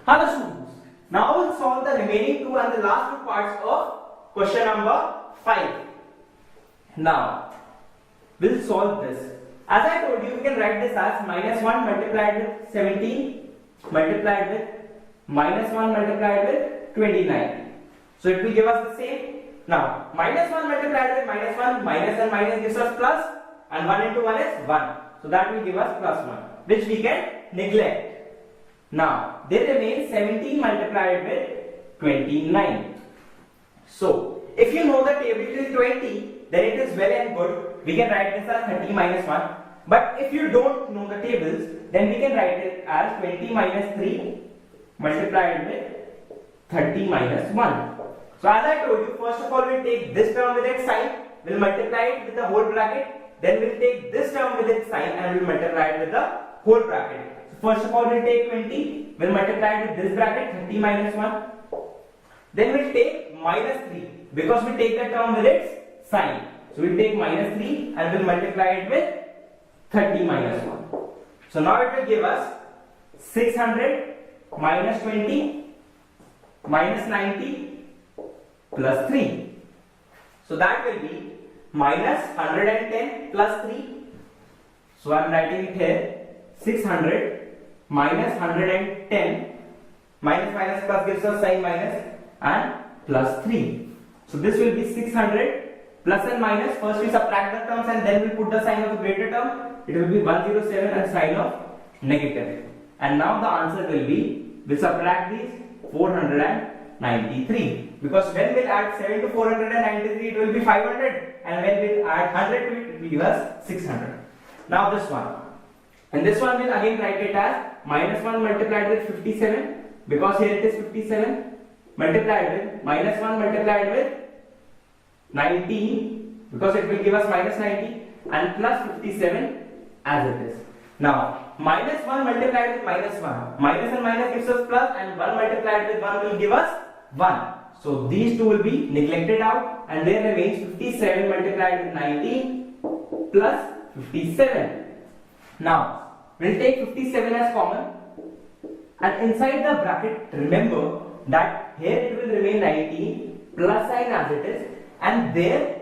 Hello students, now we'll solve the remaining two and the last two parts of question number 5. Now, we'll solve this. As I told you, we can write this as minus 1 multiplied with 17 multiplied with minus 1 multiplied with 29. So it will give us the same. Now, minus 1 multiplied with minus 1, minus and minus gives us plus, and 1 into 1 is 1. So that will give us plus 1, which we can neglect. Now, there remains 17 multiplied with 29. So, if you know the table till 20, then it is well and good. We can write this as 30 minus 1. But if you don't know the tables, then we can write it as 20 minus 3 multiplied with 30 minus 1. So, as I told you, first of all, we'll take this term with its sign, we'll multiply it with the whole bracket. Then we'll take this term with its sign and we'll multiply it with the whole bracket. First of all, we'll take 20, we'll multiply it with this bracket, 30 minus 1. Then we'll take minus 3, because we take the term with its sign. So we'll take minus 3 and we'll multiply it with 30 minus 1. So now it will give us 600 minus 20 minus 90 plus 3. So that will be minus 110 plus 3. So I am writing it here, 600 minus 110, minus minus plus gives us sign minus, and plus 3. So this will be 600 plus and minus. First we subtract the terms and then we put the sign of the greater term. It will be 107 and sign of negative. And now the answer will be, we'll subtract these, 493. Because when we'll add 7 to 493, it will be 500. And when we'll add 100 to it, it will give us 600. Now this one. And this one will again write it as minus 1 multiplied with 57, because here it is 57, multiplied with minus 1 multiplied with 19, because it will give us minus 90, and plus 57 as it is. Now, minus 1 multiplied with minus 1, minus and minus gives us plus, and 1 multiplied with 1 will give us 1. So these two will be neglected out, and there remains 57 multiplied with 19 plus 57. Now, we'll take 57 as common, and inside the bracket, remember that here it will remain 19 plus sign as it is, and there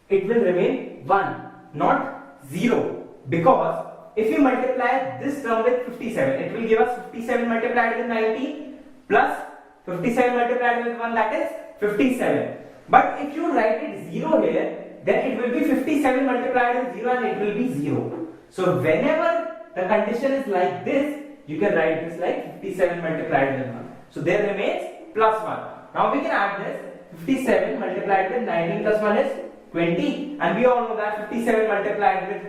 it will remain 1, not 0, because if you multiply this term with 57, it will give us 57 multiplied with 19 plus 57 multiplied with 1, that is 57. But if you write it 0 here, then it will be 57 multiplied with 0 and it will be 0. So whenever the condition is like this, you can write this like 57 multiplied with 1. So there remains plus 1. Now we can add this. 57 multiplied with 19 plus 1 is 20. And we all know that 57 multiplied with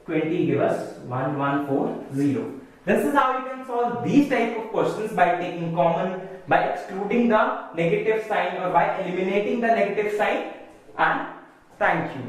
20 give us 1140. This is how you can solve these type of questions, by taking common, by excluding the negative sign, or by eliminating the negative sign. And thank you.